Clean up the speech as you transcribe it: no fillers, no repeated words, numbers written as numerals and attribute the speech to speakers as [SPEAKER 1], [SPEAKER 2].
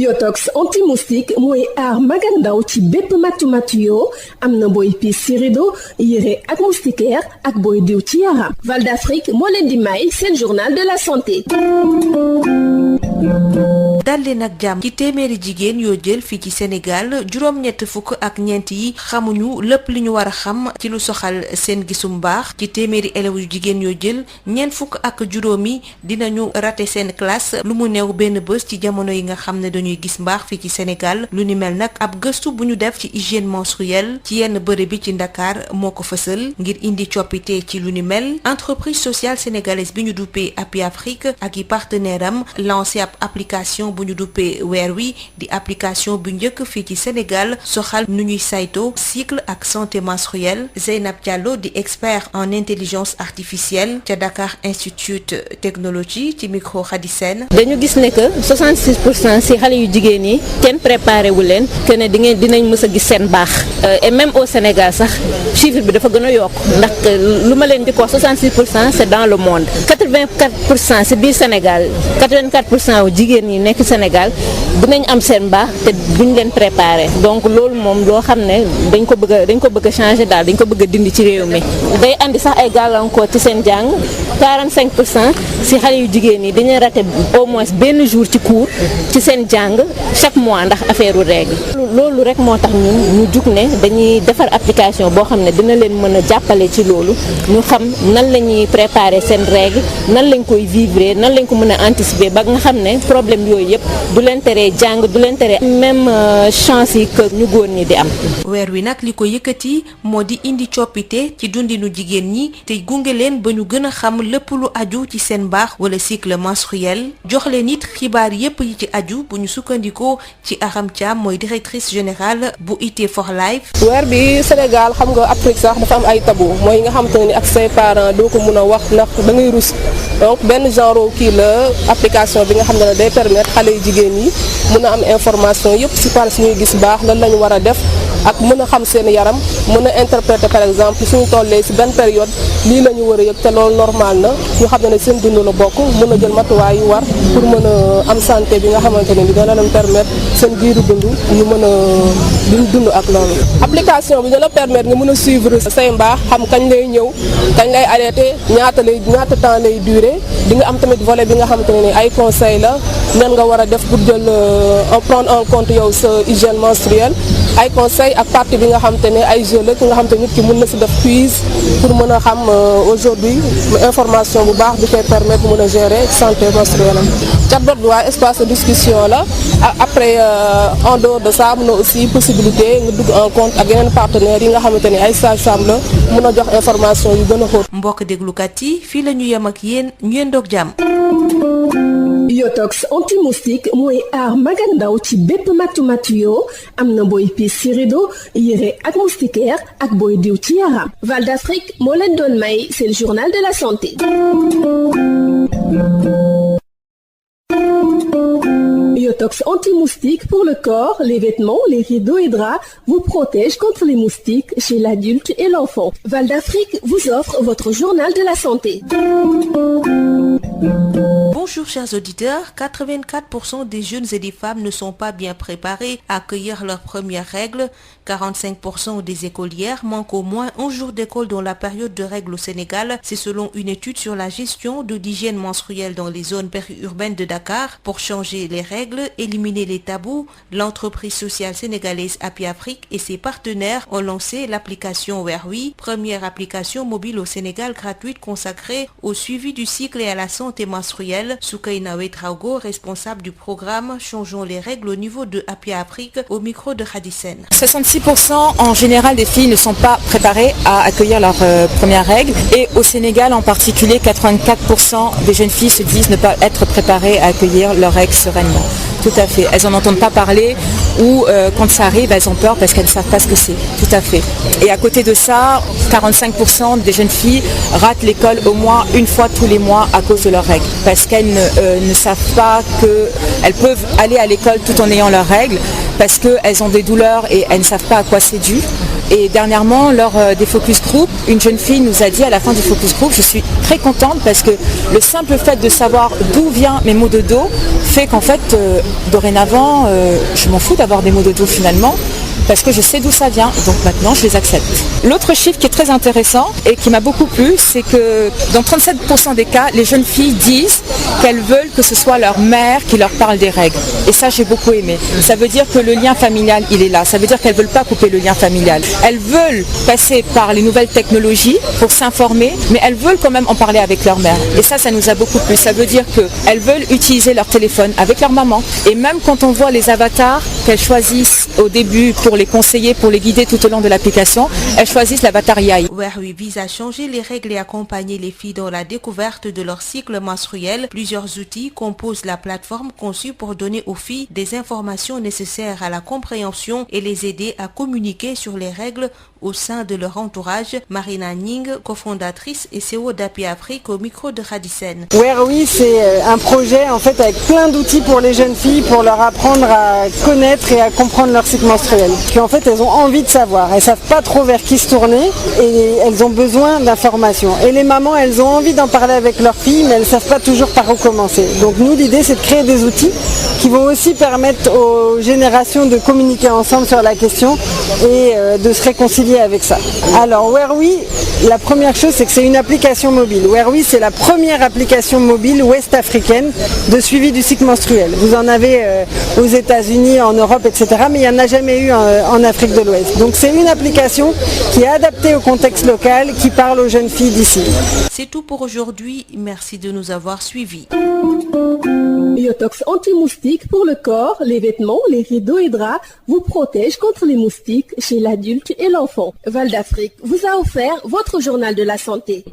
[SPEAKER 1] Yotox anti-moustique mooy aar mag ak ndaw ci bépp matu-matu yoo am na booy piis ci rido yére ak moustiquaire ak booy diw ci yaram. Val d'Afrique moo leen di may seen journal de la santé.
[SPEAKER 2] dal leen ak jàmm ci téeméeri jigéen yoo jël fii ci Sénégal juróom-ñett fukk ak ñeent yi xamuñu lépp li ñu war a xam ci lu soxal seen gisum baax. ci téeméeri élèves yu jigéen yoo jël ñeent fukk ak juróomi dinañu raté seen classe lu mu néew benn bés ci jamono yi nga xam ne dañuy gis mbaax fii ci Sénégal. lu ni mel nag ab gëstu bu ñu def ci hygiène menstruelle ci yenn bërëb bi ci Ndakaar moo ko fësal. ngir indi coppite ci lu ni mel entreprise sociale sénégalaise bi ñu duppee Happy Afrique ak i partenaire am lancé ab application bu ñu duppee weer wi di application bu njëkk fii ci Sénégal soxal nu ñuy sayto cycle ak santé menstruelle. Zeynab Diallo di expert en intelligence artificielle ca Dakar Institute Technologie ci micro Khady Sène.
[SPEAKER 3] dañu gis ne que 66% si xale yu jigéen yi kenn préparé wu leen que ne dinañ mës a gis seen baax et même au Sénégal sax chiffre bi dafa gën a yokk ndax lu ma leen di ko 66% c'est dans le monde 84% si biir Sénégal 84% wu jigéen yi nekk Sénégal dinañ am seen baax te duñ leen préparé donc loolu moom loo xam ne dañ ko bëgg a changer daal dañ ko bëgg a dindi ci réew mi day andi sax ay gàllankoor ci seen jàng 45% si xale yu jigéen yi dañuy raté au moins benn jour ci cours ci seen jàng chaque mois ndax affaire u règle loolu rek moo tax ñu jug ne dañuy defar application boo xam ne dina leen mën a jàppale ci loolu ñu xam nan la ñuy préparer seen règle nan lañ koy vivre nan lañ ko mën a anticiper ba nga xam ne problème yooyu yëpp du leen teree jàng du leen teree même chance yi que ñu góor ñi di am.
[SPEAKER 2] weer wi nag li ko yëkkati moo di indi coppite ci dundinu jigéen ñi te gunge leen ba ñu gën a xam lépp lu aju ci seen baax wala cycle menstruel jox leen it xibaar yépp yi ci aju bu ñu sukkandikoo ci Aram Thiam mooy directrice générale bu IT for Life.
[SPEAKER 4] weer bi Sénégal xam nga Afrique sax dafa am ay tabou mooy nga xamante ne ni ak say parents doo ko mun a wax ndax da ngay rus donc benn genre kii la application bi nga xam ne day permettre xale yu jigéen yi mun a am information yépp si par suñuy gis baax lan lañu war a def ak mën a xam seen yaram mën a interpréter par exemple suñu tollee si benn période lii la ñu war a yëg te loolu normal na ñu xam ne seen dund la bokk mën a jël matuwaay yu war pour mën a am santé bi nga xamante ne bi dana leen permettre seen giiru dund ñu mën a dund ak loolu. application bi dina la permettre nga mën a suivre say mbaax xam kañ lay ñëw kañ lay arrêté ñaata temps lay durer di nga am tamit volet bi nga xamante ne ay conseil la nan nga war a def pour jël prendre en compte yow sa hygiène menstruelle ay conseil ak partie bi nga xamante ne ay jeux la ki nga xamante nit ki mën na si def quiz pour mën a xam aujourd'hui information bu baax bi koy permettre mën a gérer santé menstruelle am. chatbot bi waa espace de discussion la après en dehors de ça mën na aussi possibilité nga dugg en compte ak yeneen partenaires yi nga xamante ne ay sages-femmes la mën a jox information yu gën a xóot.
[SPEAKER 2] mbokk déglukat yi fii la ñu yem ak yéen ñu yendoog jàmm.
[SPEAKER 1] Yotox anti-moustique mooy aar mag ak ndaw ci bépp matu-matu yoo am na booy piis ci rido yére ak moustiquaire ak booy diw ci yaram. Val d'Afrique moo leen doon may c'est le journal de la santé. Yotox anti-moustique pour le corps, les vêtements, les rideaux et draps vous protège contre les moustiques chez l'adulte et l'enfant. Val d'Afrique vous offre votre journal de la santé.
[SPEAKER 2] Bonjour chers auditeurs, 84% des jeunes et des femmes ne sont pas bien préparés à accueillir leurs premières règles. 45% des écolières manquent au moins un jour d'école dans la période de règles au Sénégal. C'est selon une étude sur la gestion de l'hygiène menstruelle dans les zones périurbaines de Dakar. Pour changer les règles, éliminer les tabous, l'entreprise sociale sénégalaise Happy Afrique et ses partenaires ont lancé l'application Weer Wi, première application mobile au Sénégal gratuite consacrée au suivi du cycle et à la santé menstruelle. Soukaina Ouedraogo, responsable du programme Changeons les règles au niveau de Happy Afrique, au micro de Khady Sène.
[SPEAKER 5] 66% en général des filles ne sont pas préparées à accueillir leurs premières règles et au Sénégal en particulier 84% des jeunes filles se disent ne pas être préparées à accueillir leurs règles sereinement. Tout à fait. Elles n'en entendent pas parler ou quand ça arrive, elles ont peur parce qu'elles ne savent pas ce que c'est. Tout à fait. Et à côté de ça, 45% des jeunes filles ratent l'école au moins une fois tous les mois à cause de leurs règles. Parce qu'elles ne savent pas qu'elles peuvent aller à l'école tout en ayant leurs règles, parce qu'elles ont des douleurs et elles ne savent pas à quoi c'est dû. Et dernièrement, lors des focus group, une jeune fille nous a dit à la fin du focus group, je suis très contente parce que le simple fait de savoir d'où viennent mes maux de dos fait qu'en fait, dorénavant, je m'en fous d'avoir des maux de dos finalement, parce que je sais d'où ça vient, donc maintenant je les accepte. L'autre chiffre qui est très intéressant et qui m'a beaucoup plu, c'est que dans 37% des cas, les jeunes filles disent qu'elles veulent que ce soit leur mère qui leur parle des règles. Et ça, j'ai beaucoup aimé. Ça veut dire que le lien familial, il est là. Ça veut dire qu'elles ne veulent pas couper le lien familial. Elles veulent passer par les nouvelles technologies pour s'informer, mais elles veulent quand même en parler avec leur mère. Et ça nous a beaucoup plu. Ça veut dire qu'elles veulent utiliser leur téléphone avec leur maman. Et même quand on voit les avatars qu'elles choisissent au début pour les conseiller, pour les guider tout au long de l'application, elles choisissent l'avatar Yai.
[SPEAKER 2] Weer Wi vise à changer les règles et accompagner les filles dans la découverte de leur cycle menstruel. Plusieurs outils composent la plateforme conçue pour donner aux filles des informations nécessaires à la compréhension et les aider à communiquer sur les règles au sein de leur entourage. Marina Ning, cofondatrice et CEO d'Happy Afrique, au micro de Radisen.
[SPEAKER 6] Weer Wi, c'est un projet en fait avec plein d'outils pour les jeunes filles pour leur apprendre à connaître et à comprendre leur cycle menstruel. Puis en fait, elles ont envie de savoir. Elles savent pas trop vers qui se tourner et elles ont besoin d'informations. Et les mamans, elles ont envie d'en parler avec leurs filles, mais elles savent pas toujours par où commencer. Donc nous, l'idée, c'est de créer des outils qui vont aussi permettre aux générations de communiquer ensemble sur la question et de se réconcilier avec ça. Alors Weer Wi, la première chose, c'est que c'est une application mobile. Weer Wi, c'est la première application mobile ouest-africaine de suivi du cycle menstruel. Vous en avez aux États-Unis, en Europe, etc., mais il n'y en a jamais eu en Afrique de l'Ouest. Donc c'est une application qui est adaptée au contexte local, qui parle aux jeunes filles d'ici.
[SPEAKER 2] C'est tout pour aujourd'hui. Merci de nous avoir suivis.
[SPEAKER 1] Biotox anti-moustique pour le corps, les vêtements, les rideaux et draps vous protège contre les moustiques chez l'adulte et l'enfant. Val d'Afrique vous a offert votre journal de la santé.